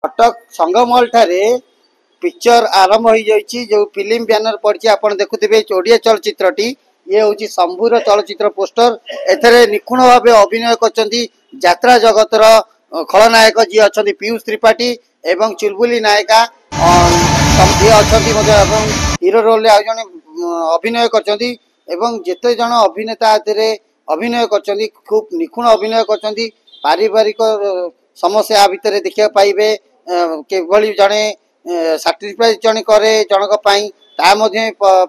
कटक संगमहल ठारे पिक्चर आरंभ हो जाइए जो फिल्म बैनर पड़ी आप देखुवे ओडिया चलचित्रटी ये हूँ शंभुर चलचित्र पोस्टर एथरे निपुण भाव अभिनय कर जगतर खलनायक जी अच्छा पीयूष त्रिपाठी एवं चुलबुली नायिका ये अच्छा हीरो रोल जन अभिनय करते जन अभिनेता अभिनय कर खूब निपुण अभिनय कर पारिवारिक समस्या भितर देखा पाइबे केभली जड़े साक्रिफाइस जड़े करे जनक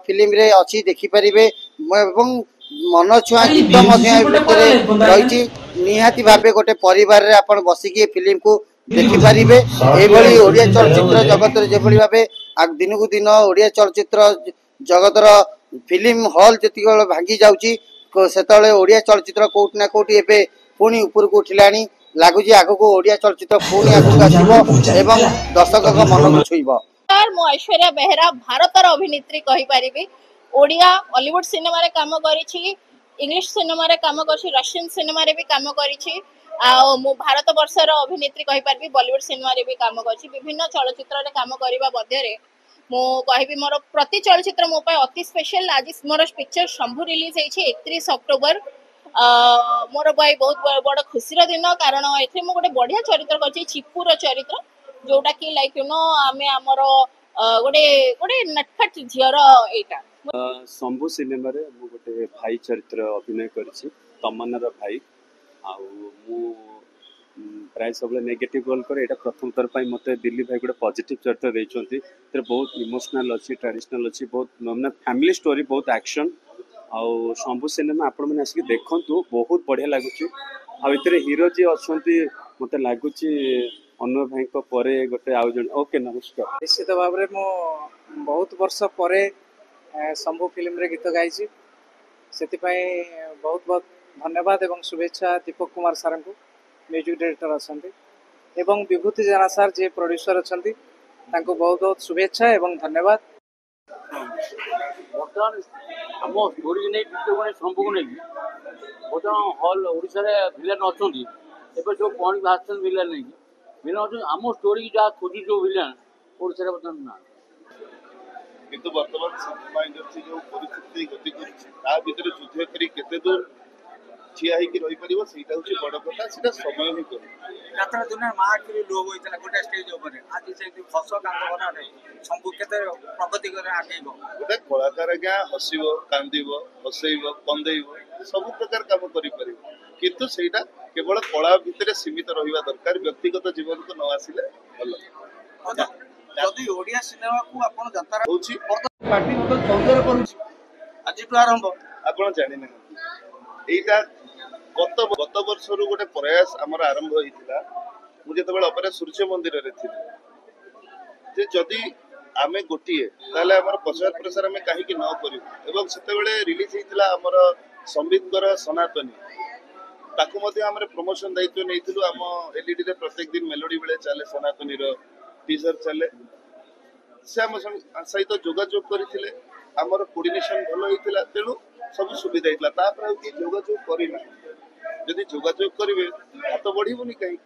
फिल्म रे अच्छी देखिपारे मन छुआ गीत रही निहाती भाव गोटे परिवार रे आपण बसिकी फिल्म को देखिपारे ये ओडिया चलचित्र जगत जो भाव दिन को दिन ओडिया चलचित्र जगतर फिल्म हॉल जी भांगी जाऊँगी से ओडिया चलचित्र कोटि ना कोटि एवं पुणी उपरको उठिलानी लगुच आगक ओडिया चलचित्र पुणी आगक आसब दर्शक मन को छुईब। ऐश्वर्या बेहरा भारतर अभिनेत्री कहि परिबी ओडिया हॉलीवुड सिनेमा रे काम करिछि इंग्लिश सिनेमा रे काम करिछि रशियन सिनेमा रे भी काम करिछि आ मु भारत वर्षर अभिनेत्री कहि परिबी बॉलीवुड सिनेमा रे भी काम करिछि विभिन्न चलचित्र रे काम करिबा मध्यरे मु कहबी मोर प्रति चलचित्र मो पय अति स्पेशल आज मोर पिक्चर शंभु रिलीज हेछि 31 अक्टोबर मोर भाई बहुत बड़ खुशी दिन कारण एथे मु गोटे बढ़िया चरित्र करछि चिपुर चरित्र जोटा कि लाइक यू नो आमे हमर गोटे गोटे नटखट झियर एटा शंभु सिनेमा रे मु गोटे भाई चरित्र अभिनय करछि तमन्नार भाई आ मु प्राय सब नेगेटिव रोल करे एटा प्रथम थर पई मते दिल्ली भाई गोटे पॉजिटिव चरित्र देइछंती तर बहुत इमोशनल अछि ट्रेडिशनल अछि बहुत माने फैमिली स्टोरी बहुत एक्शन आउ शंभु सिनेमा आपण मैंने आसिक देखु बहुत बढ़िया लगुच हीरो जी अच्छा मत लगुच अनु भाई परे गोटे आउ जन ओके नमस्कार निश्चित भाव में मो बहुत वर्ष पर शंभु फिल्म रे गीत गाई से बहुत बहुत धन्यवाद एवं शुभेच्छा दीपक कुमार सार को म्यूजिक डायरेक्टर अच्छा विभूति जेना सार जे प्रोड्यूसर अच्छा बहुत बहुत शुभेच्छा एवं धन्यवाद। आम स्टोरी नहीं पिक्चर शंभु को नहीं बर्तमान हल ओडिशा विलेन अच्छा जो कौन बाहर विलेन नहीं विलेन अच्छा आम स्टोरी जहाँ खोजु जो विलेन ओडिशा बर्तमान ना किंतु वर्तमान सिनेमा इंडस्ट्री जो परिस्थिति गति कर युद्ध करी केते दूर ठिया होकर रही पार से बड़ कथा से समय ही कर दुनिया मार्केट लो होता गोटे स्टेज आज से हस कांद शंभु केते प्रगति करे आगेब गोटे कलाकार आज्ञा हसब कांदब हसैब कंदेब सब प्रकार काम कर किंतु सेटा केवल कला भितर सीमित रहिबा दरकार व्यक्तिगत जीवन को न आसिले भल जदि ओडिया सिनेमा को आपण यात्रा होची पार्टी मत सौदर करूची आज तो आरंभ आपण जानि ना एटा गत वर्ष गोटे प्रयास आमर आरंभ होता मुझे अपर सूर्य मंदिर रे थी जदि आमे गोटे ताले आमर प्रचार प्रसार आमे कहीं न करूँ से रिलीज होता आमर संबितर सनातनी ताकू प्रमोशन दायित्व नहीं आम एलईडी रे प्रत्येक दिन मेलोडी बेले चले सनातनी टीजर चले से आम सहित जोगाजोग करते आमर कोऑर्डिनेशन भल होता तेणु सब सुविधा होता जोगाजोग करना जदि जोगाजोग करेंगे हाथ बढ़ी कहीं